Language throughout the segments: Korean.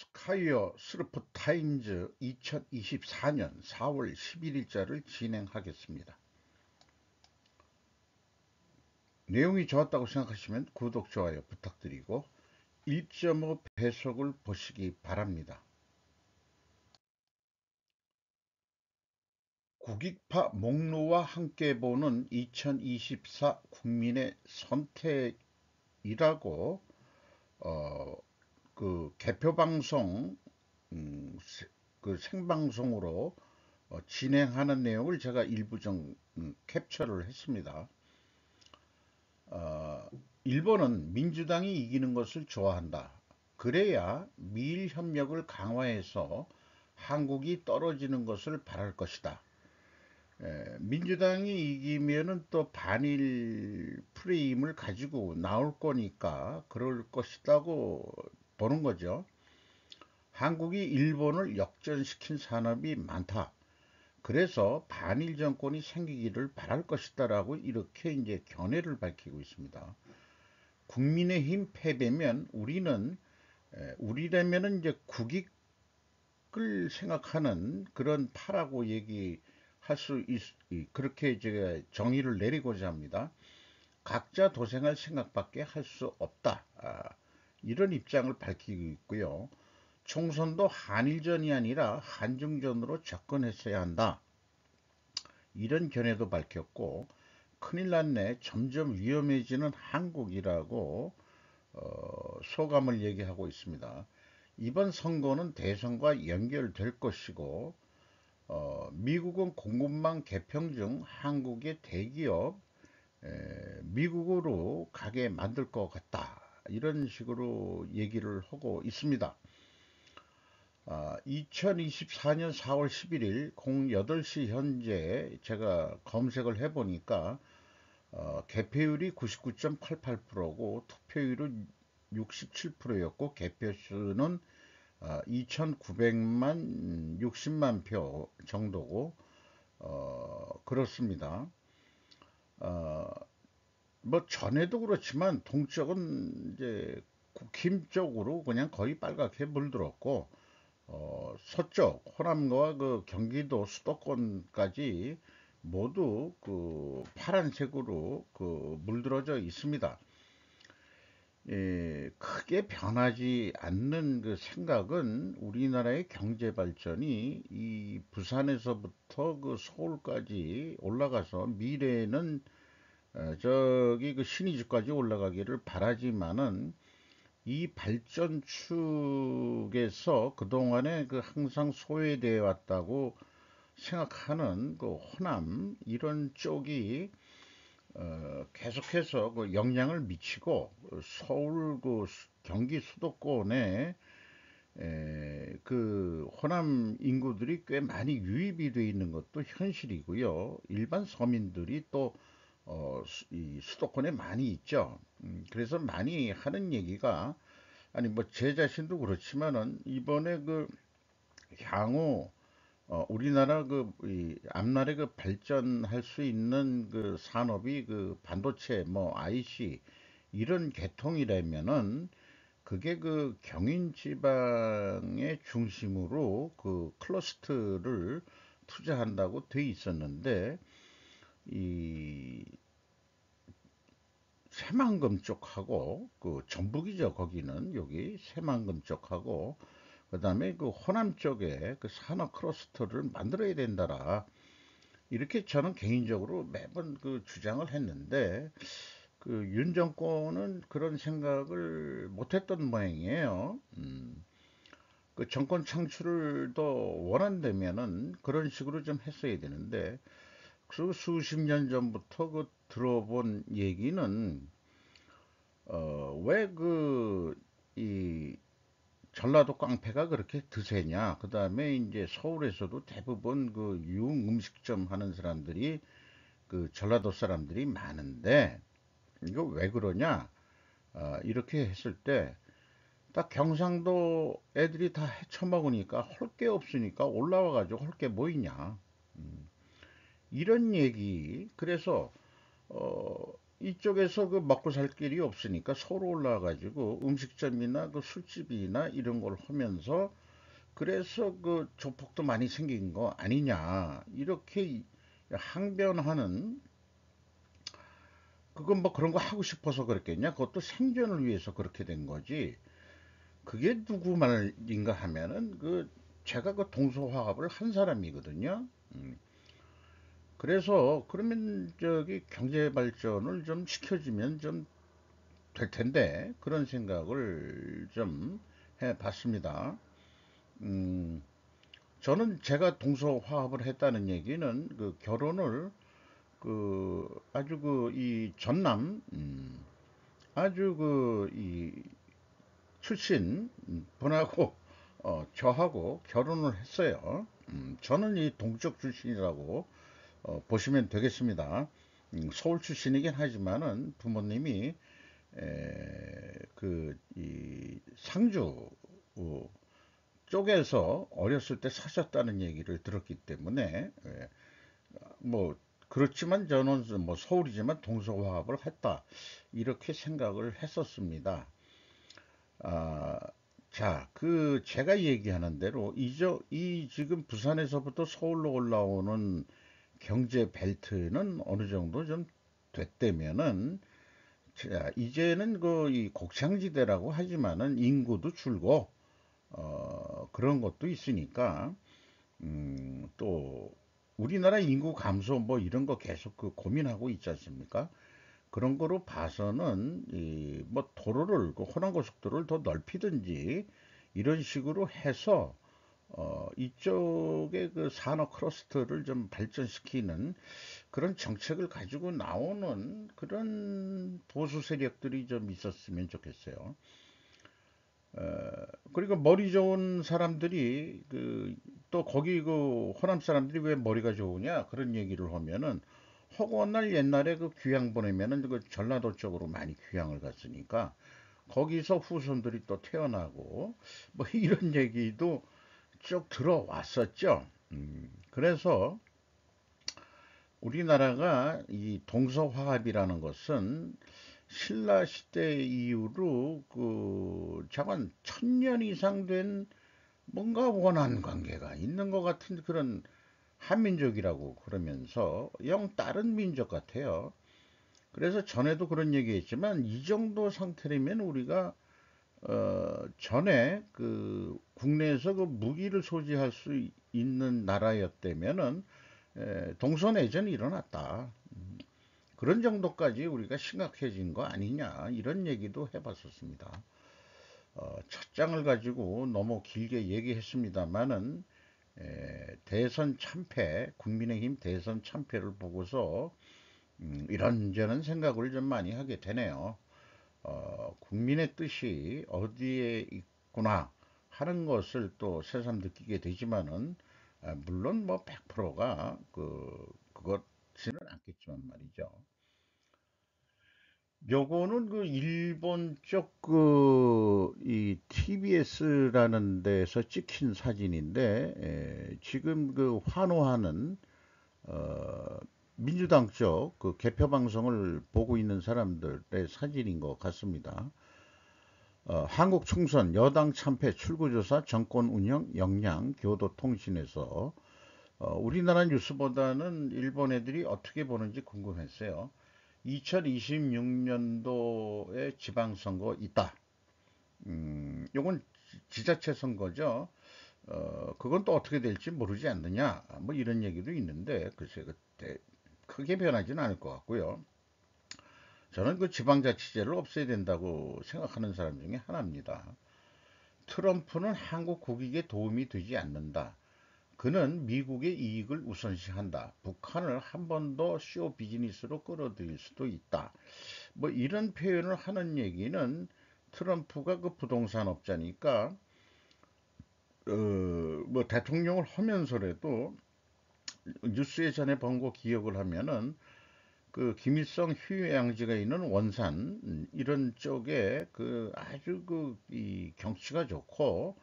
스카이어 스루프 타임즈 2024년 4월 11일자를 진행하겠습니다. 내용이 좋았다고 생각하시면 구독, 좋아요 부탁드리고 1.5 배속을 보시기 바랍니다. 국익파 목로와 함께 보는 2024 국민의 선택이라고 그 개표방송 그 생방송으로 진행하는 내용을 제가 일부 좀 캡처를 했습니다. 일본은 민주당이 이기는 것을 좋아한다. 그래야 미일 협력을 강화해서 한국이 떨어지는 것을 바랄 것이다. 민주당이 이기면은 또 반일 프레임을 가지고 나올 거니까 그럴 것이라고 보는 거죠. 한국이 일본을 역전시킨 산업이 많다. 그래서 반일 정권이 생기기를 바랄 것이다라고 이렇게 이제 견해를 밝히고 있습니다. 국민의힘 패배면 우리라면은 이제 국익을 생각하는 그런 파라고 얘기할 수 그렇게 제가 정의를 내리고자 합니다. 각자 도생할 생각밖에 할 수 없다. 이런 입장을 밝히고 있고요. 총선도 한일전이 아니라 한중전으로 접근했어야 한다. 이런 견해도 밝혔고 큰일 났네. 점점 위험해지는 한국이라고 소감을 얘기하고 있습니다. 이번 선거는 대선과 연결될 것이고 미국은 공급망 개편 중 한국의 대기업 미국으로 가게 만들 것 같다. 이런 식으로 얘기를 하고 있습니다. 2024년 4월 11일 08시 현재 제가 검색을 해보니까 개표율이 99.88%고 투표율은 67%였고 개표수는 2,900만 60만 표 정도고 그렇습니다. 뭐 전에도 그렇지만 동쪽은 이제 국힘 쪽으로 그냥 거의 빨갛게 물들었고 서쪽 호남과 그 경기도 수도권까지 모두 그 파란색으로 그 물들어져 있습니다. 크게 변하지 않는 그 생각은 우리나라의 경제 발전이 이 부산에서부터 그 서울까지 올라가서 미래에는 저기 그 신의주까지 올라가기를 바라지만은 이 발전축에서 그동안에 그 항상 소외되어 왔다고 생각하는 그 호남 이런 쪽이 계속해서 그 영향을 미치고 서울 그 경기 수도권에 그 호남 인구들이 꽤 많이 유입이 되어 있는 것도 현실이고요. 일반 서민들이 또 이 수도권에 많이 있죠. 그래서 많이 하는 얘기가 아니 뭐 제 자신도 그렇지만은 이번에 그 향후 우리나라 이 앞날에 그 발전할 수 있는 그 산업이 그 반도체 뭐 IC 이런 계통이라면은 그게 그 경인 지방의 중심으로 그 클러스터를 투자한다고 돼 있었는데 이 새만금 쪽하고 그 전북이죠. 거기는 여기 새만금 쪽하고 그다음에 그 호남 쪽에 그 산업 클러스터를 만들어야 된다라 이렇게 저는 개인적으로 매번 그 주장을 했는데 그 윤 정권은 그런 생각을 못했던 모양이에요. 그 정권 창출을 더 원한다면은 그런 식으로 좀 했어야 되는데 그 수십 년 전부터 그 들어본 얘기는 왜 이 전라도 깡패가 그렇게 드세냐. 그 다음에 이제 서울에서도 대부분 그 유흥 음식점 하는 사람들이 그 전라도 사람들이 많은데 이거 왜 그러냐. 이렇게 했을 때 딱 경상도 애들이 다 헤쳐먹으니까 할 게 없으니까 올라와가지고 할 게 뭐 있냐. 이런 얘기. 그래서 이쪽에서 그 먹고 살 길이 없으니까 서울 올라가가지고 음식점이나 그 술집이나 이런 걸 하면서 그래서 그 조폭도 많이 생긴 거 아니냐 이렇게 항변하는 그건 뭐 그런 거 하고 싶어서 그랬겠냐? 그것도 생존을 위해서 그렇게 된 거지. 그게 누구 말인가 하면은 그 제가 그 동서화합을 한 사람이거든요. 음. 그래서 그러면 저기 경제 발전을 좀 시켜주면 좀 될 텐데 그런 생각을 좀 해봤습니다. 음, 저는 제가 동서화합을 했다는 얘기는 그 결혼을 그 아주 그 이 전남 아주 그 이 출신 분하고 저하고 결혼을 했어요. 저는 이 동쪽 출신이라고 보시면 되겠습니다. 서울 출신이긴 하지만은 부모님이 그 이 상주 쪽에서 어렸을 때 사셨다는 얘기를 들었기 때문에 뭐 그렇지만 저는 뭐 서울이지만 동서화합을 했다 이렇게 생각을 했었습니다. 아, 자, 그 제가 얘기하는 대로 이 지금 부산에서부터 서울로 올라오는 경제 벨트는 어느 정도 좀 됐다면은 자, 이제는 그 이 곡창지대라고 하지만은 인구도 줄고 그런 것도 있으니까 또 우리나라 인구 감소 뭐 이런 거 계속 그 고민하고 있지 않습니까? 그런 거로 봐서는 이 뭐 도로를 그 호남고속도로를 더 넓히든지 이런 식으로 해서 이쪽의 그 산업 클러스터를 좀 발전시키는 그런 정책을 가지고 나오는 그런 보수 세력들이 좀 있었으면 좋겠어요. 그리고 머리 좋은 사람들이 그 또 거기 그 호남 사람들이 왜 머리가 좋으냐 그런 얘기를 하면은 허구한 옛날에 그 귀향 보내면은 그 전라도 쪽으로 많이 귀향을 갔으니까 거기서 후손들이 또 태어나고 뭐 이런 얘기도 쭉 들어왔었죠. 그래서 우리나라가 이 동서화합이라는 것은 신라 시대 이후로 그 자관 1000년 이상 된 뭔가 원한 관계가 있는 것 같은 그런 한민족이라고 그러면서 영 다른 민족 같아요. 그래서 전에도 그런 얘기했지만 이 정도 상태라면 우리가 전에 그 국내에서 그 무기를 소지할 수 있는 나라였다면은 동서내전이 일어났다. 그런 정도까지 우리가 심각해진 거 아니냐 이런 얘기도 해봤었습니다. 첫 장을 가지고 너무 길게 얘기했습니다만은 대선 참패, 국민의힘 대선 참패를 보고서 이런저런 생각을 좀 많이 하게 되네요. 국민의 뜻이 어디에 있구나 하는 것을 또 새삼 느끼게 되지만은 물론 뭐 100%가 그것지는 않겠지만 말이죠. 요거는 그 일본 쪽 그 이 TBS라는 데서 찍힌 사진인데 지금 그 환호하는 어, 민주당 쪽 그 개표 방송을 보고 있는 사람들의 사진인 것 같습니다. 한국 총선 여당 참패 출구조사 정권 운영 역량 교도통신에서 우리나라 뉴스보다는 일본 애들이 어떻게 보는지 궁금했어요. 2026년도에 지방선거 있다. 요건 지자체 선거죠. 그건 또 어떻게 될지 모르지 않느냐. 뭐 이런 얘기도 있는데, 글쎄, 그때 크게 변하지는 않을 것 같고요. 저는 그 지방자치제를 없애야 된다고 생각하는 사람 중에 하나입니다. 트럼프는 한국 국익에 도움이 되지 않는다. 그는 미국의 이익을 우선시한다. 북한을 한 번 더 쇼 비즈니스로 끌어들일 수도 있다. 뭐 이런 표현을 하는 얘기는 트럼프가 그 부동산 업자니까 뭐 대통령을 하면서라도 뉴스에 전에 본 거 기억을 하면은 그 김일성 휴양지가 있는 원산 이런 쪽에 그 아주 그 이 경치가 좋고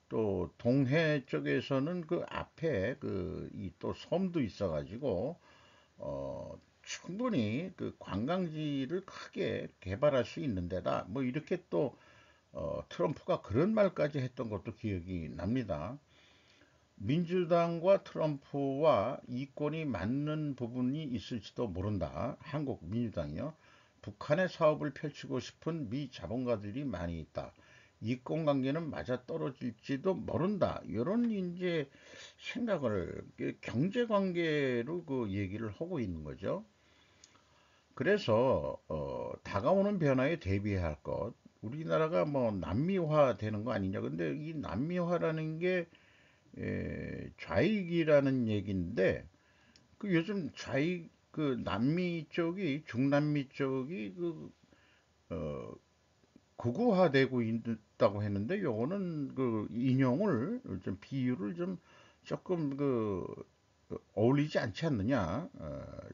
또 동해 쪽에서는 그 앞에 그 이 또 섬도 있어가지고 어 충분히 그 관광지를 크게 개발할 수 있는 데다. 뭐 이렇게 또 트럼프가 그런 말까지 했던 것도 기억이 납니다. 민주당과 트럼프와 이권이 맞는 부분이 있을지도 모른다. 한국 민주당이요. 북한의 사업을 펼치고 싶은 미 자본가들이 많이 있다. 이권 관계는 맞아 떨어질지도 모른다. 이런 이제 생각을 경제 관계로 그 얘기를 하고 있는 거죠. 그래서 다가오는 변화에 대비해야 할 것. 우리나라가 뭐 남미화 되는 거 아니냐. 근데 이 남미화라는 게 좌익이라는 얘기인데 그 요즘 좌익 그 남미 쪽이 중남미 쪽이 그 어, 극우화되고 있다고 했는데 요거는 그 인용을 좀 비유를 좀 조금 그 어울리지 않지 않느냐.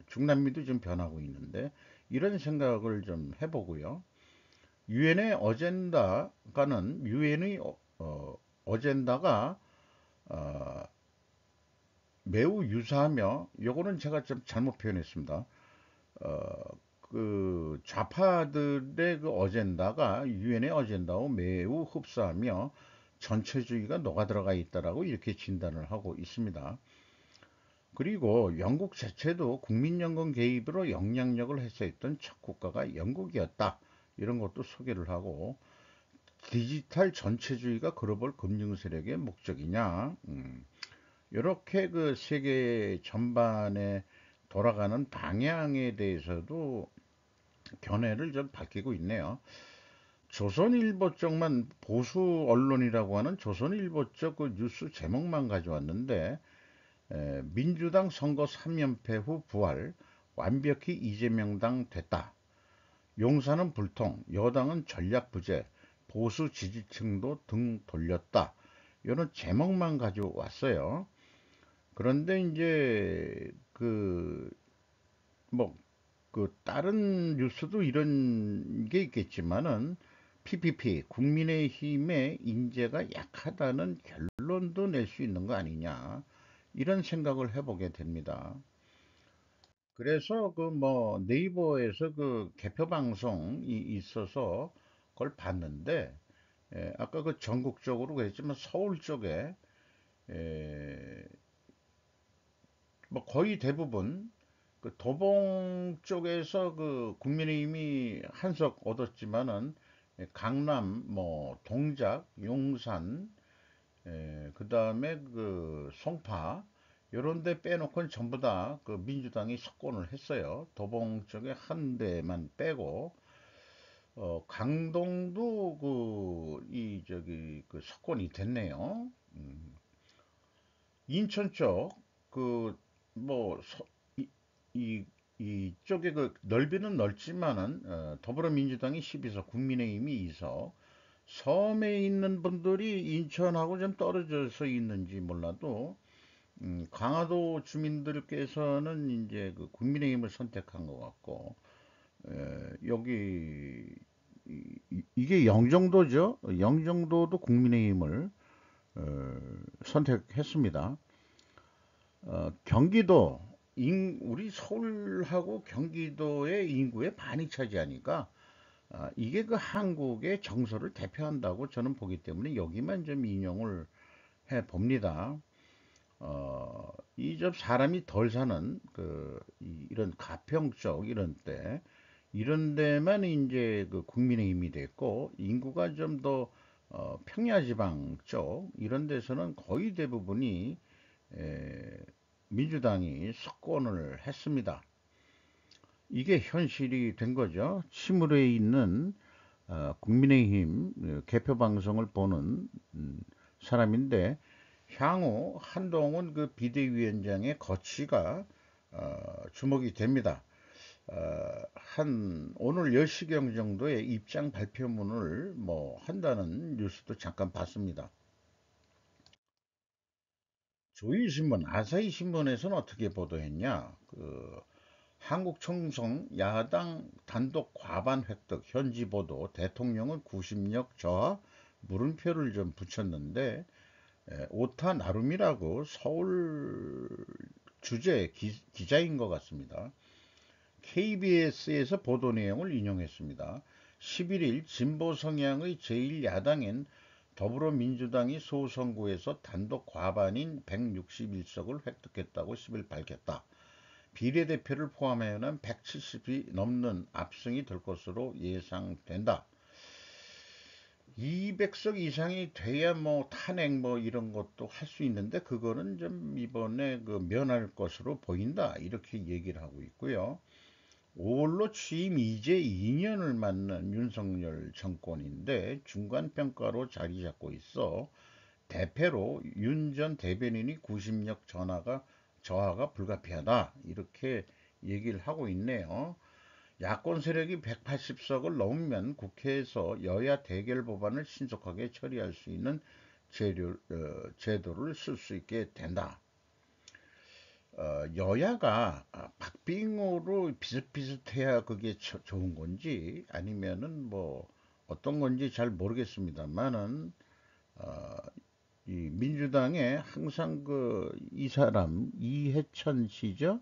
중남미도 좀 변하고 있는데 이런 생각을 좀 해보고요. 유엔의 어젠다가는 유엔의 어젠다가 어, 매우 유사하며 요거는 제가 좀 잘못 표현했습니다. 어, 그 좌파들의 그 어젠다가 유엔의 어젠다와 매우 흡사하며 전체주의가 녹아들어가 있다라고 이렇게 진단을 하고 있습니다. 그리고 영국 자체도 국민연금 개입으로 영향력을 행사했던 첫 국가가 영국이었다. 이런 것도 소개를 하고 디지털 전체주의가 글로벌 금융 세력의 목적이냐. 이렇게 그 세계 전반에 돌아가는 방향에 대해서도 견해를 좀 밝히고 있네요. 조선일보 쪽만 보수 언론이라고 하는 조선일보 쪽 그 뉴스 제목만 가져왔는데 민주당 선거 3연패 후 부활 완벽히 이재명당 됐다. 용산은 불통 여당은 전략 부재 보수 지지층도 등 돌렸다. 이런 제목만 가져왔어요. 그런데 이제 그 뭐 그 다른 뉴스도 이런 게 있겠지만은 PPP 국민의힘의 인재가 약하다는 결론도 낼 수 있는 거 아니냐 이런 생각을 해보게 됩니다. 그래서 그 뭐 네이버에서 그 개표 방송이 있어서 그걸 봤는데 아까 그 전국적으로 그랬지만 서울 쪽에 에, 뭐 거의 대부분 그 도봉 쪽에서 그 국민의힘이 한석 얻었지만은 강남, 뭐 동작, 용산, 그 다음에 그 송파 요런 데 빼놓고는 전부 다 그 민주당이 석권을 했어요. 도봉 쪽에 한 대만 빼고 강동도 그 이 저기 그 석권이 됐네요. 인천 쪽 그 뭐 이, 이쪽에 그 넓이는 넓지만은 더불어민주당이 12석, 국민의힘이 2석. 섬에 있는 분들이 인천하고 좀 떨어져서 있는지 몰라도 강화도 주민들께서는 이제 그 국민의힘을 선택한 것 같고 여기 이게 영종도죠. 영종도도 국민의힘을 어, 선택했습니다. 경기도 우리 서울하고 경기도의 인구의 반이 차지하니까 이게 그 한국의 정서를 대표한다고 저는 보기 때문에 여기만 좀 인용을 해 봅니다. 이좀 사람이 덜 사는 그 이런 가평 쪽 이런 때 이런 데만 이제 그 국민의힘이 됐고 인구가 좀 더 평야지방 쪽 이런 데서는 거의 대부분이 에, 민주당이 석권을 했습니다. 이게 현실이 된 거죠. 치물에 있는 국민의힘 개표 방송을 보는 사람인데 향후 한동훈 그 비대위원장의 거취가 주목이 됩니다. 한 오늘 10시경 정도에 입장 발표문을 뭐 한다는 뉴스도 잠깐 봤습니다. 조이신문, 아사히 신문에서는 어떻게 보도했냐? 그 한국 총선 야당 단독 과반 획득 현지 보도 대통령은 구심력 저하 물음표를 좀 붙였는데 오타 나름이라고 서울 주재 기자인 것 같습니다. KBS에서 보도 내용을 인용했습니다. 11일 진보 성향의 제1야당인 더불어민주당이 소선거에서 단독 과반인 161석을 획득했다고 10일 밝혔다. 비례대표를 포함하여는 170이 넘는 압승이 될 것으로 예상된다. 200석 이상이 돼야 뭐 탄핵 뭐 이런 것도 할 수 있는데 그거는 좀 이번에 그 면할 것으로 보인다. 이렇게 얘기를 하고 있고요. 5월로 취임 이제 2년을 맞는 윤석열 정권인데 중간평가로 자리 잡고 있어 대패로 윤 전 대변인이 구심력 저하가 불가피하다. 이렇게 얘기를 하고 있네요. 야권 세력이 180석을 넘으면 국회에서 여야 대결 법안을 신속하게 처리할 수 있는 제도를 쓸 수 있게 된다. 여야가 박빙으로 비슷비슷해야 그게 좋은 건지 아니면은 뭐 어떤 건지 잘 모르겠습니다만은 어, 이 민주당에 항상 그 이 사람 이해찬 씨죠?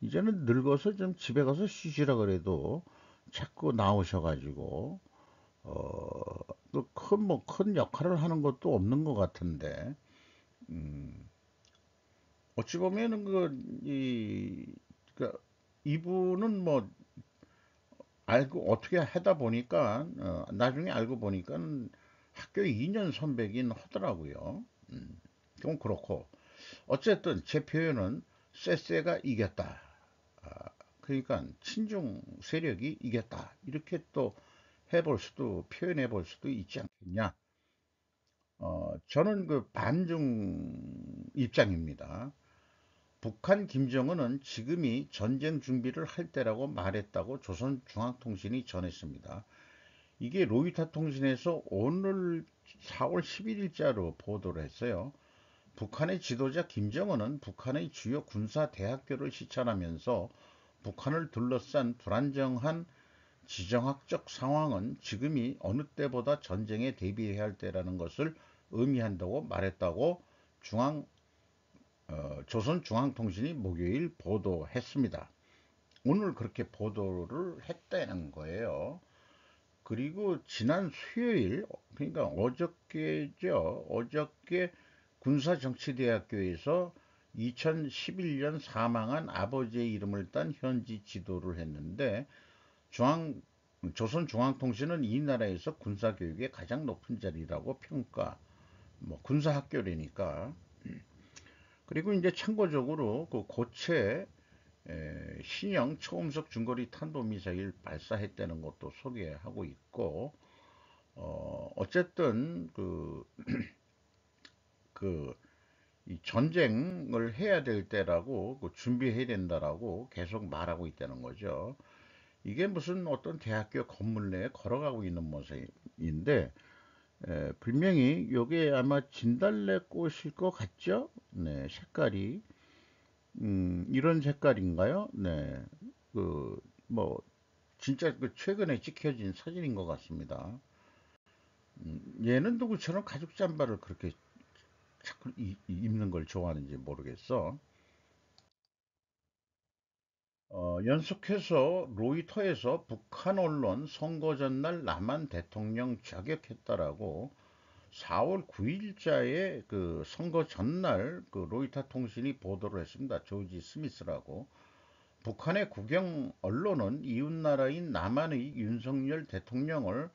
이제는 늙어서 좀 집에 가서 쉬시라 그래도 자꾸 나오셔가지고 또큰큰 역할을 하는 것도 없는 것 같은데 어찌 보면은 그 이분은 뭐 알고 어떻게 하다 보니까 나중에 알고 보니까는 학교 2년 선배긴 하더라고요. 그건 그렇고 어쨌든 제 표현은 쎄쎄가 이겼다. 아, 그러니까 친중 세력이 이겼다. 이렇게 또 해볼 수도 표현해 볼 수도 있지 않겠냐. 저는 그 반중 입장입니다. 북한 김정은은 지금이 전쟁 준비를 할 때라고 말했다고 조선중앙통신이 전했습니다. 이게 로이터 통신에서 오늘 4월 11일자로 보도를 했어요. 북한의 지도자 김정은은 북한의 주요 군사 대학교를 시찰하면서 북한을 둘러싼 불안정한 지정학적 상황은 지금이 어느 때보다 전쟁에 대비해야 할 때라는 것을 의미한다고 말했다고 조선중앙통신이 목요일 보도했습니다. 오늘 그렇게 보도를 했다는 거예요. 그리고 지난 수요일, 그러니까 어저께죠. 어저께 군사정치대학교에서 2011년 사망한 아버지의 이름을 딴 현지 지도를 했는데 조선중앙통신은 이 나라에서 군사교육의 가장 높은 자리라고 평가. 뭐 군사학교라니까. 그리고 이제 참고적으로 그 고체 신형 초음속 중거리 탄도미사일 발사했다는 것도 소개하고 있고 어쨌든 그 이 전쟁을 해야 될 때라고 준비해야 된다라고 계속 말하고 있다는 거죠. 이게 무슨 어떤 대학교 건물 내에 걸어가고 있는 모습인데 분명히 이게 아마 진달래꽃일 것 같죠? 네, 색깔이 이런 색깔인가요? 네, 뭐 진짜 그 최근에 찍혀진 사진인 것 같습니다. 얘는 누구처럼 가죽 잠바를 그렇게 자꾸 입는 걸 좋아하는지 모르겠어. 연속해서 로이터에서 북한 언론 선거 전날 남한 대통령 저격했다라고 4월 9일자에 그 선거 전날 그 로이터 통신이 보도를 했습니다. 조지 스미스라고. 북한의 국영 언론은 이웃나라인 남한의 윤석열 대통령을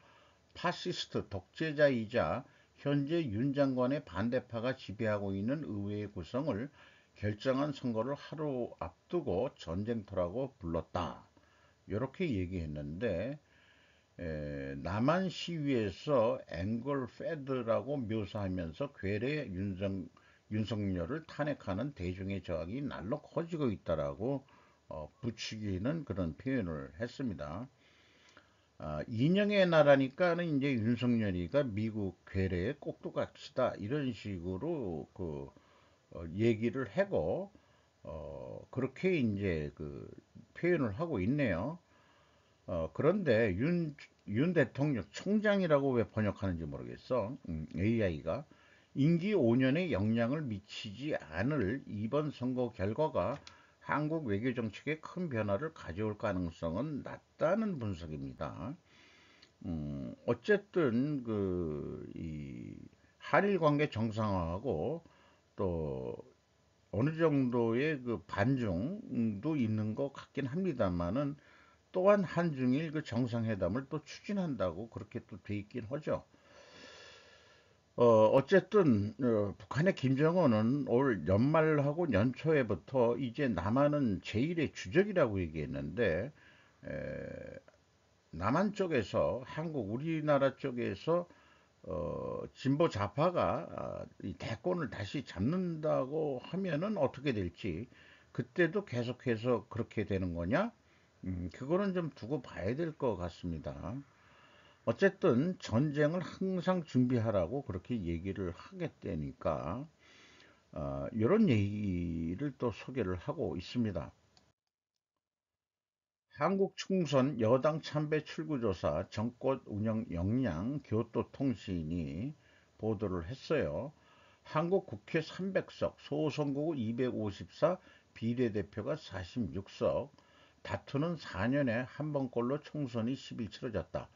파시스트 독재자이자 현재 윤 장관의 반대파가 지배하고 있는 의회의 구성을 결정한 선거를 하루 앞두고 전쟁터라고 불렀다. 이렇게 얘기했는데 남한 시위에서 앵걸 패드라고 묘사하면서 괴뢰 윤석열을 탄핵하는 대중의 저항이 날로 커지고 있다라고 부추기는 그런 표현을 했습니다. 인형의 나라니까는 이제 윤석열이가 미국 괴뢰의 꼭두각시다 이런 식으로 얘기를 하고 그렇게 이제 그 표현을 하고 있네요. 그런데 윤 대통령 총장이라고 왜 번역하는지 모르겠어. AI가 임기 5년에 영향을 미치지 않을 이번 선거 결과가 한국 외교 정책에 큰 변화를 가져올 가능성은 낮다는 분석입니다. 어쨌든 이 한일 관계 정상화하고 또 어느 정도의 그 반중도 있는 것 같긴 합니다만은 또한 한중일 그 정상회담을 또 추진한다고 그렇게 또 돼 있긴 하죠. 어쨌든 북한의 김정은은 올 연말하고 연초에부터 이제 남한은 제1의 주적이라고 얘기했는데 에, 남한 쪽에서 한국 우리나라 쪽에서 진보 좌파가 이 대권을 다시 잡는다고 하면은 어떻게 될지 그때도 계속해서 그렇게 되는 거냐? 그거는 좀 두고 봐야 될 것 같습니다. 어쨌든 전쟁을 항상 준비하라고 그렇게 얘기를 하겠다니까 이런 얘기를 또 소개를 하고 있습니다. 한국 총선 여당 참배 출구조사 정권 운영 역량 교토통신이 보도를 했어요. 한국 국회 300석, 소선거구 254, 비례대표가 46석, 다투는 4년에 한 번꼴로 총선이 10일 치러졌다.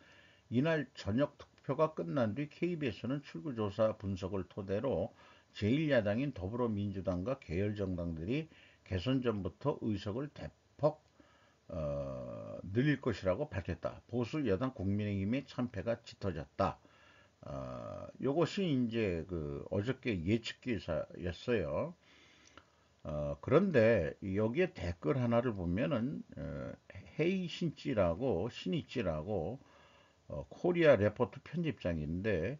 이날 저녁 투표가 끝난 뒤 KBS는 출구조사 분석을 토대로 제1야당인 더불어민주당과 계열정당들이 개선 전부터 의석을 대폭 늘릴 것이라고 밝혔다. 보수 여당 국민의힘의 참패가 짙어졌다. 요것이 이제 그 어저께 예측 기사였어요. 그런데 여기에 댓글 하나를 보면은 헤이신찌라고 신이찌라고 코리아 레포트 편집장인데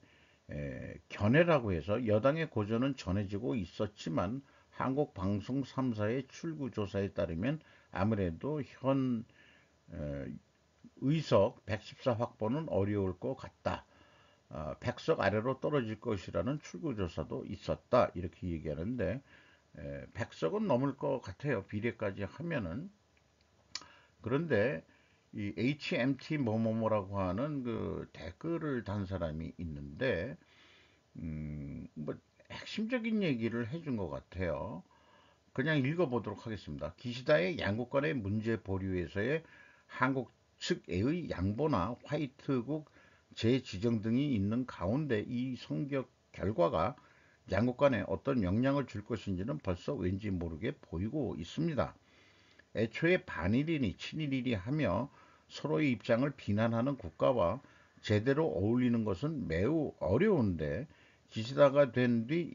견해라고 해서 여당의 고전은 전해지고 있었지만 한국 방송 3사의 출구 조사에 따르면 아무래도 현 에, 의석 114 확보는 어려울 것 같다. 100석 아래로 떨어질 것이라는 출구 조사도 있었다. 이렇게 얘기하는데 100석은 넘을 것 같아요. 비례까지 하면은. 그런데 이 HMT 뭐뭐뭐라고 하는 그 댓글을 단 사람이 있는데 뭐 핵심적인 얘기를 해준 것 같아요. 그냥 읽어보도록 하겠습니다. 기시다의 양국 간의 문제 보류에서의 한국 측의 양보나 화이트국 재지정 등이 있는 가운데 이 성격 결과가 양국 간에 어떤 영향을 줄 것인지는 벌써 왠지 모르게 보이고 있습니다. 애초에 반일이니 친일이니 하며 서로의 입장을 비난하는 국가와 제대로 어울리는 것은 매우 어려운데 기시다가 된 뒤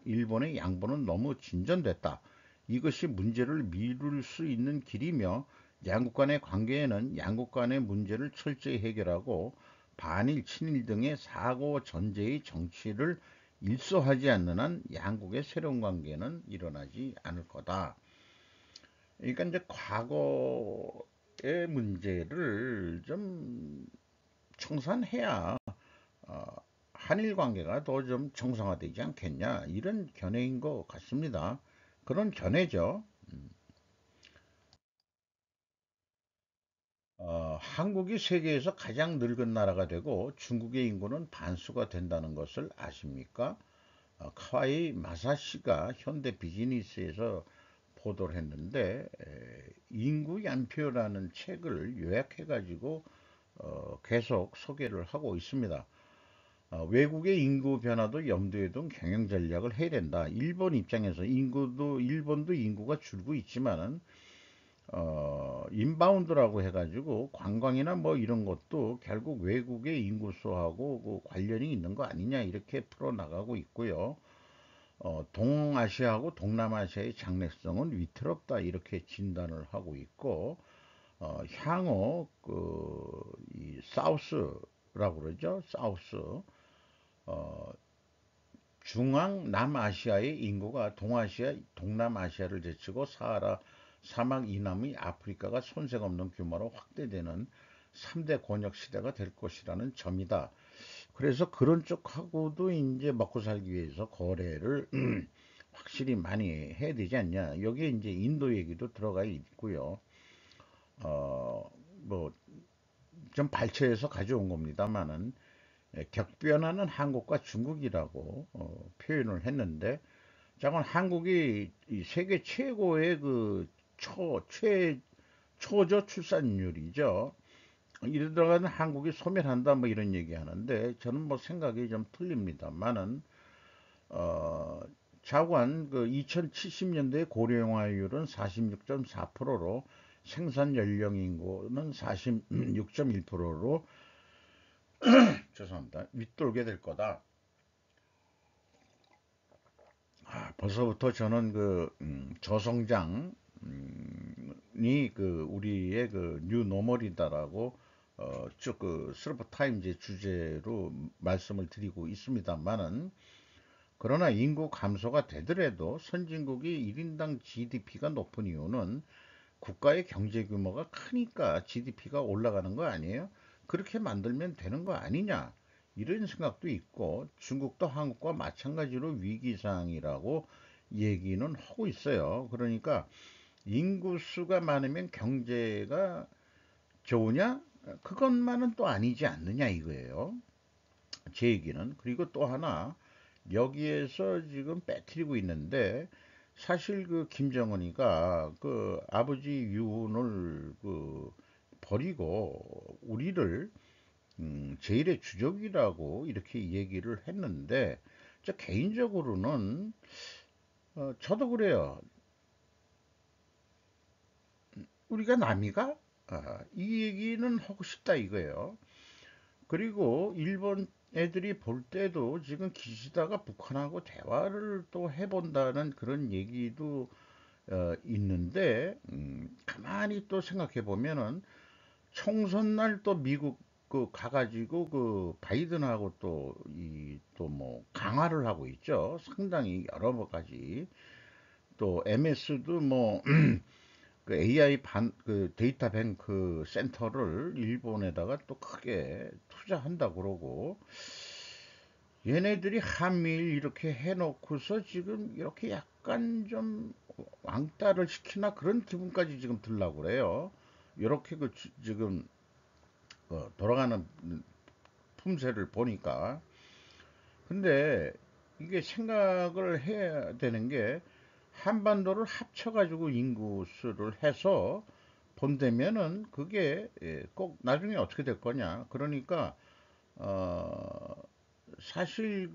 일본의 양보는 너무 진전됐다. 이것이 문제를 미룰 수 있는 길이며 양국 간의 관계에는 양국 간의 문제를 철저히 해결하고 반일, 친일 등의 사고 전제의 정치를 일소하지 않는 한 양국의 새로운 관계는 일어나지 않을 거다. 그러니까 이제 과거의 문제를 좀 청산해야 어, 한일 관계가 더 좀 정상화되지 않겠냐 이런 견해인 것 같습니다. 그런 견해죠. 한국이 세계에서 가장 늙은 나라가 되고 중국의 인구는 반수가 된다는 것을 아십니까? 카와이 마사시가 현대 비즈니스에서 보도를 했는데 인구 연표라는 책을 요약해가지고 계속 소개를 하고 있습니다. 외국의 인구 변화도 염두에 둔 경영 전략을 해야 된다. 일본 입장에서 일본도 인구가 줄고 있지만은 인바운드라고 해가지고 관광이나 뭐 이런 것도 결국 외국의 인구수하고 그 관련이 있는 거 아니냐 이렇게 풀어나가고 있고요. 동아시아하고 동남아시아의 장래성은 위태롭다 이렇게 진단을 하고 있고 향후 이 사우스라고 그러죠. 사우스 어, 중앙 남아시아의 인구가 동아시아 동남아시아를 제치고 사하라 사막 이남의 아프리카가 손색 없는 규모로 확대되는 3대 권역 시대가 될 것이라는 점이다. 그래서 그런 쪽하고도 이제 먹고 살기 위해서 거래를 확실히 많이 해야 되지 않냐. 여기에 이제 인도 얘기도 들어가 있고요. 어, 뭐, 좀 발췌해서 가져온 겁니다만은, 격변하는 한국과 중국이라고 표현을 했는데, 자건 한국이 이 세계 최고의 그 초저 출산율이죠. 이러다가는 한국이 소멸한다 뭐 이런 얘기 하는데 저는 뭐 생각이 좀 틀립니다만은 어, 자관 그 2070년대 고령화율은 46.4%로 생산 연령 인구는 46.1%로 죄송합니다. 윗돌게 될 거다. 벌써부터 저는 그 저성장이 그 우리의 그 뉴노멀이다라고 쭉 그 슬퍼 타임즈 주제로 말씀을 드리고 있습니다만은 그러나 인구 감소가 되더라도 선진국이 1인당 GDP가 높은 이유는 국가의 경제 규모가 크니까 GDP가 올라가는 거 아니에요? 그렇게 만들면 되는 거 아니냐? 이런 생각도 있고 중국도 한국과 마찬가지로 위기상이라고 얘기는 하고 있어요. 그러니까 인구수가 많으면 경제가 좋으냐? 그것만은 또 아니지 않느냐 이거예요. 제 얘기는. 그리고 또 하나 여기에서 지금 빼뜨리고 있는데 사실 그 김정은이가 그 아버지 유운을 그 버리고 우리를 제일의 주적이라고 이렇게 얘기를 했는데 저 개인적으로는 저도 그래요. 우리가 남이가 이 얘기는 하고 싶다 이거예요. 그리고 일본 애들이 볼 때도 지금 기시다가 북한하고 대화를 또 해본다는 그런 얘기도 있는데 가만히 또 생각해 보면은 총선 날 또 미국 그 가가지고 그 바이든하고 또 이 또 뭐 강화를 하고 있죠. 상당히 여러 가지 또 MS도 뭐 그 AI 그 데이터 뱅크 센터를 일본에다가 또 크게 투자한다 그러고 얘네들이 한미일 이렇게 해놓고서 지금 이렇게 약간 좀 왕따를 시키나 그런 기분까지 지금 들라고 그래요. 이렇게 그 지금 돌아가는 품새를 보니까. 근데 이게 생각을 해야 되는 게 한반도를 합쳐가지고 인구수를 해서 본다면은 그게 꼭 나중에 어떻게 될 거냐. 그러니까 어 사실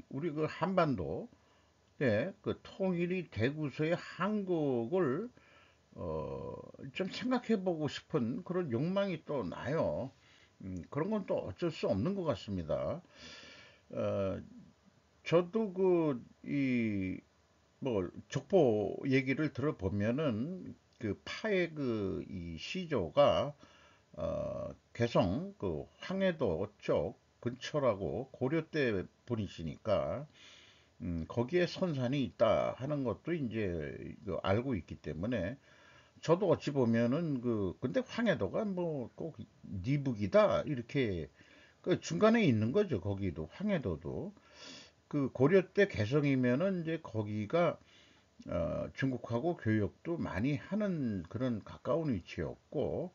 우리 그 한반도 그 통일이 되고서의 한국을 좀 생각해 보고 싶은 그런 욕망이 또 나요. 그런 건 또 어쩔 수 없는 것 같습니다. 어, 저도 뭐, 족보 얘기를 들어보면은 그 파의 이 시조가 개성 그 황해도 쪽 근처라고 고려 때 분이시니까 거기에 선산이 있다 하는 것도 이제 알고 있기 때문에 저도 어찌 보면은 근데 황해도가 뭐 꼭 니북이다 이렇게 그 중간에 있는 거죠. 거기도 황해도도 그 고려 때 개성이면은 이제 거기가 중국하고 교역도 많이 하는 그런 가까운 위치였고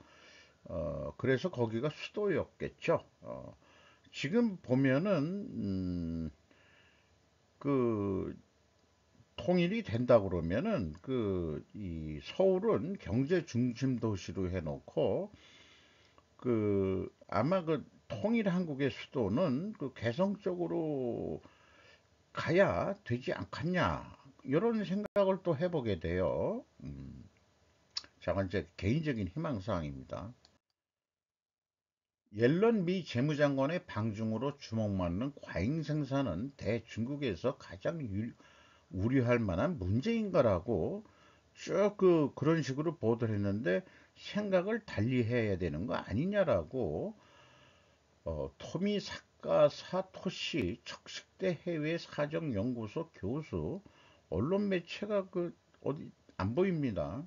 그래서 거기가 수도였겠죠. 지금 보면은 그 통일이 된다 그러면은 이 서울은 경제 중심 도시로 해놓고 아마 그 통일 한국의 수도는 그 개성 쪽으로 가야 되지 않겠냐 이런 생각을 또 해보게 돼요. 자건 제 개인적인 희망사항입니다. 옐런 미 재무장관의 방중으로 주목받는 과잉 생산은 대중국에서 가장 우려할 만한 문제인가라고 쭉 그런 식으로 보도를 했는데 생각을 달리 해야 되는 거 아니냐라고 토미 사카 사토시 척식대 해외 사정연구소 교수 언론 매체가 어디 안 보입니다.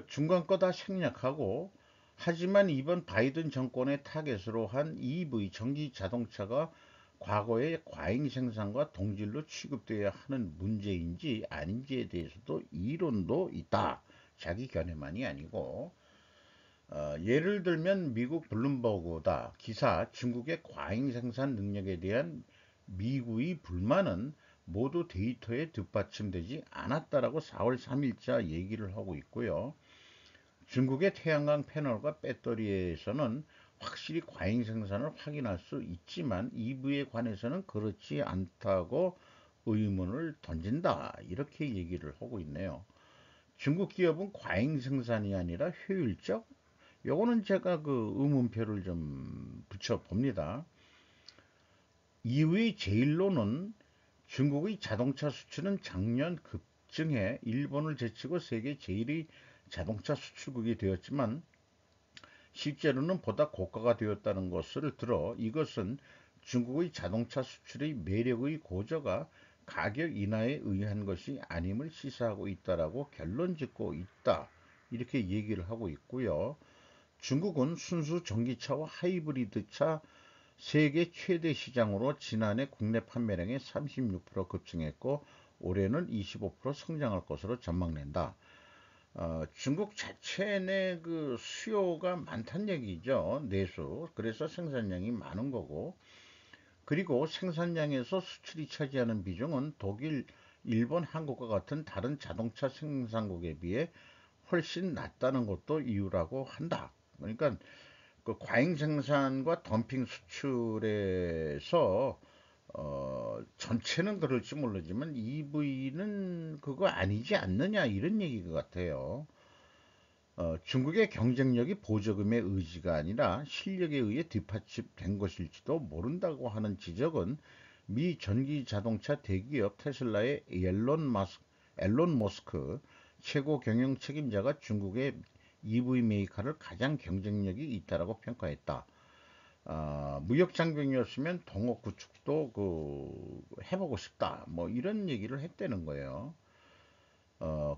중간 거 다 생략하고 하지만 이번 바이든 정권의 타겟으로 한 EV 전기 자동차가 과거의 과잉 생산과 동질로 취급돼야 하는 문제인지 아닌지에 대해서도 이론도 있다. 자기 견해만이 아니고 예를 들면 미국 블룸버그다 기사 중국의 과잉 생산 능력에 대한 미국의 불만은 모두 데이터에 뒷받침되지 않았다라고 4월 3일자 얘기를 하고 있고요. 중국의 태양광 패널과 배터리에서는 확실히 과잉 생산을 확인할 수 있지만 EV에 관해서는 그렇지 않다고 의문을 던진다. 이렇게 얘기를 하고 있네요. 중국 기업은 과잉 생산이 아니라 효율적? 요거는 제가 그 의문표를 좀 붙여 봅니다. 이후의 제일로는 중국의 자동차 수출은 작년 급증해 일본을 제치고 세계 제1위 자동차 수출국이 되었지만 실제로는 보다 고가가 되었다는 것을 들어 이것은 중국의 자동차 수출의 매력의 고저가 가격 인하에 의한 것이 아님을 시사하고 있다라고 결론 짓고 있다. 이렇게 얘기를 하고 있고요. 중국은 순수 전기차와 하이브리드차 세계 최대 시장으로 지난해 국내 판매량이 36% 급증했고 올해는 25% 성장할 것으로 전망된다. 중국 자체 내 그 수요가 많다는 얘기죠. 내수. 그래서 생산량이 많은 거고. 그리고 생산량에서 수출이 차지하는 비중은 독일, 일본, 한국과 같은 다른 자동차 생산국에 비해 훨씬 낮다는 것도 이유라고 한다. 그러니까 그 과잉 생산과 덤핑 수출에서 전체는 그럴지 모르지만 EV는 그거 아니지 않느냐 이런 얘기 같아요. 중국의 경쟁력이 보조금의 의지가 아니라 실력에 의해 뒷받침된 것일지도 모른다고 하는 지적은 미 전기 자동차 대기업 테슬라의 앨런 머스크 최고 경영 책임자가 중국의 EV 메이커를 가장 경쟁력이 있다라고 평가했다. 무역 장벽이었으면 동업 구축도 해보고 싶다. 뭐 이런 얘기를 했다는 거예요.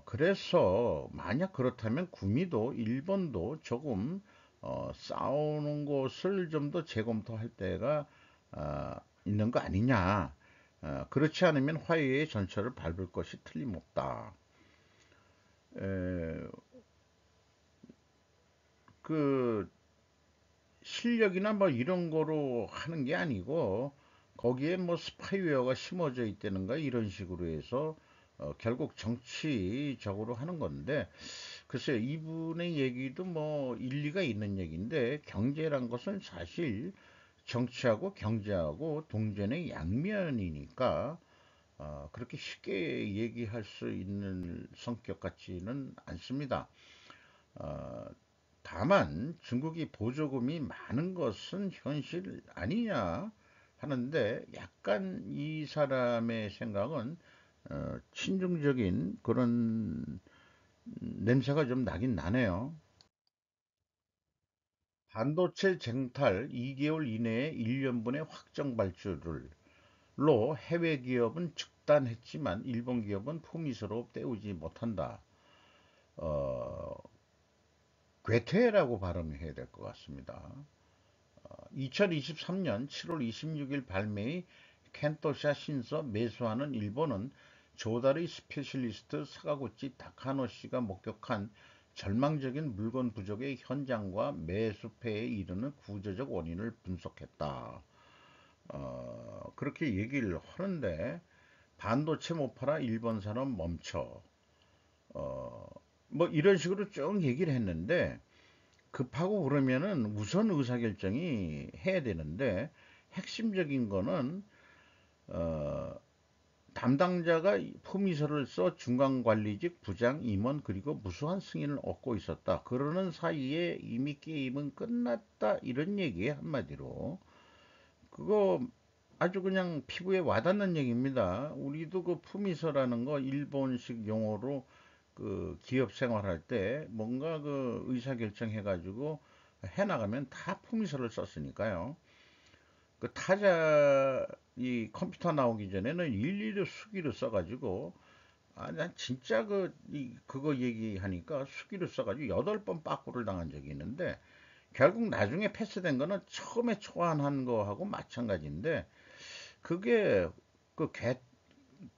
그래서 만약 그렇다면 구미도 일본도 조금 싸우는 것을 좀 더 재검토할 때가 있는 거 아니냐. 그렇지 않으면 화해의 전철을 밟을 것이 틀림없다. 에, 그 실력이나 뭐 이런 거로 하는 게 아니고 거기에 뭐 스파이웨어가 심어져 있다는가 이런 식으로 해서 결국 정치적으로 하는 건데 글쎄요 이분의 얘기도 뭐 일리가 있는 얘기인데 경제란 것은 사실 정치하고 경제하고 동전의 양면이니까 그렇게 쉽게 얘기할 수 있는 성격 같지는 않습니다. 어, 다만 중국이 보조금이 많은 것은 현실 아니냐 하는데 약간 이 사람의 생각은 친중적인 그런 냄새가 좀 나긴 나네요. 반도체 쟁탈 2개월 이내에 1년분의 확정 발주를로 해외 기업은 축단했지만 일본 기업은 품위스러워 때우지 못한다. 어, 괴테라고 발음해야 될 것 같습니다. 2023년 7월 26일 발매의 켄토샤 신서 매수하는 일본은 조달의 스페셜리스트 사가구치 타카노 씨가 목격한 절망적인 물건 부족의 현장과 매수패에 이르는 구조적 원인을 분석했다. 그렇게 얘기를 하는데 반도체 못 팔아 일본 산업 멈춰. 어, 뭐 이런 식으로 쭉 얘기를 했는데 급하고 그러면은 우선 의사결정이 해야 되는데 핵심적인 거는 어, 담당자가 품위서를 써 중간관리직 부장 임원 그리고 무수한 승인을 얻고 있었다. 그러는 사이에 이미 게임은 끝났다. 이런 얘기에 한마디로 그거 아주 그냥 피부에 와닿는 얘기입니다. 우리도 그 품위서라는 거 일본식 용어로 그 기업 생활할 때 뭔가 그 의사결정 해가지고 해나가면 다 품위서를 썼으니까요. 그 타자 이 컴퓨터 나오기 전에는 일일이 수기를 써가지고 난 진짜 그거 얘기하니까 수기를 써가지고 8번 빠꾸를 당한 적이 있는데 결국 나중에 패스된 거는 처음에 초안한 거하고 마찬가지인데 그게 그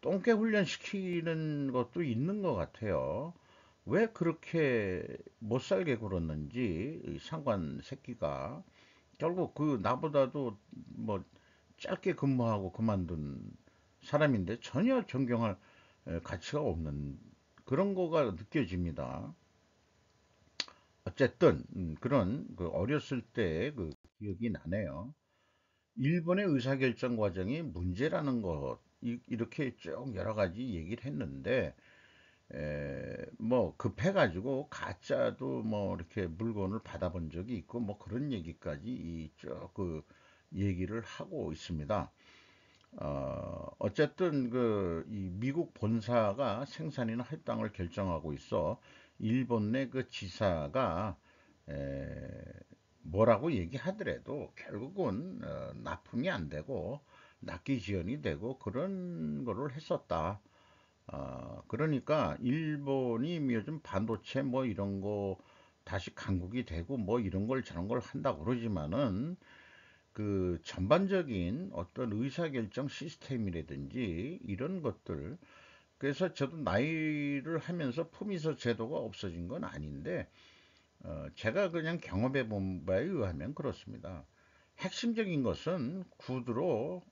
똥개 훈련 시키는 것도 있는 것 같아요. 왜 그렇게 못 살게 굴었는지 이 상관 새끼가 결국 그 나보다도 뭐 짧게 근무하고 그만둔 사람인데 전혀 존경할 가치가 없는 그런 거가 느껴집니다. 어쨌든 그런 그 어렸을 때의 그 기억이 나네요. 일본의 의사결정 과정이 문제라는 것 이렇게 쭉 여러 가지 얘기를 했는데 뭐 급해가지고 가짜도 뭐 이렇게 물건을 받아본 적이 있고 뭐 그런 얘기까지 쭉그 얘기를 하고 있습니다. 어쨌든 이 미국 본사가 생산이나 할당을 결정하고 있어 일본 내 그 지사가 에, 뭐라고 얘기하더라도 결국은 납품이 안 되고 납기 지연이 되고 그런 거를 했었다. 그러니까 일본이 요즘 반도체 뭐 이런 거 다시 강국이 되고 뭐 이런 걸 저런 걸 한다고 그러지만은 그 전반적인 어떤 의사결정 시스템이라든지 이런 것들 그래서 저도 나이를 하면서 품위서 제도가 없어진 건 아닌데 제가 그냥 경험해 본 바에 의하면 그렇습니다. 핵심적인 것은 구두로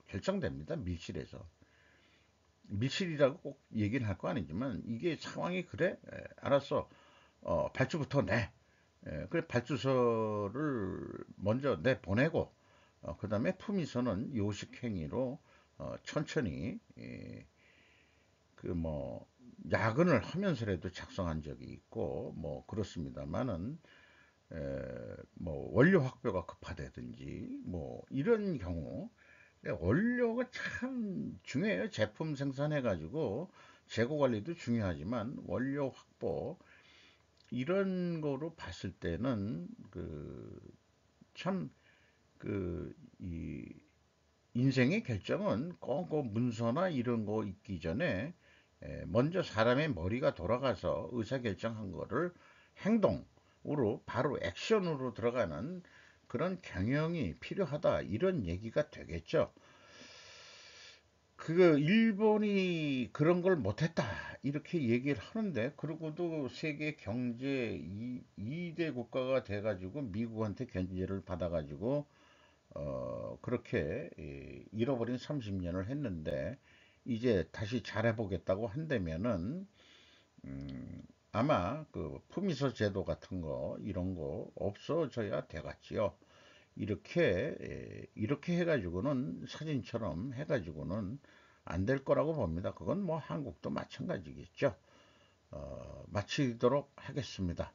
결정됩니다. 밀실에서. 밀실이라고 꼭 얘기는 할 거 아니지만 이게 상황이 그래? 알았어. 발주부터 내. 그래 발주서를 먼저 내보내고 그 다음에 품위서는 요식행위로 천천히 그 뭐 야근을 하면서라도 작성한 적이 있고 뭐 그렇습니다만은 뭐 원료 확보가 급하다든지 뭐 이런 경우 원료가 참 중요해요. 제품 생산해 가지고 재고 관리도 중요하지만 원료 확보 이런 거로 봤을 때는 참 이 인생의 결정은 꼭 문서나 이런 거 있기 전에 먼저 사람의 머리가 돌아가서 의사결정한 거를 행동으로 바로 액션으로 들어가는 그런 경영이 필요하다 이런 얘기가 되겠죠. 일본이 그런 걸 못했다 이렇게 얘기를 하는데 그러고도 세계 경제 2대 국가가 돼가지고 미국한테 견제를 받아가지고 그렇게 잃어버린 30년을 했는데 이제 다시 잘해보겠다고 한다면은 아마 그 품위서 제도 같은 거 이런 거 없어져야 되겠지요. 이렇게 해가지고는 사진처럼 해가지고는 안 될 거라고 봅니다. 그건 뭐 한국도 마찬가지겠죠. 마치도록 하겠습니다.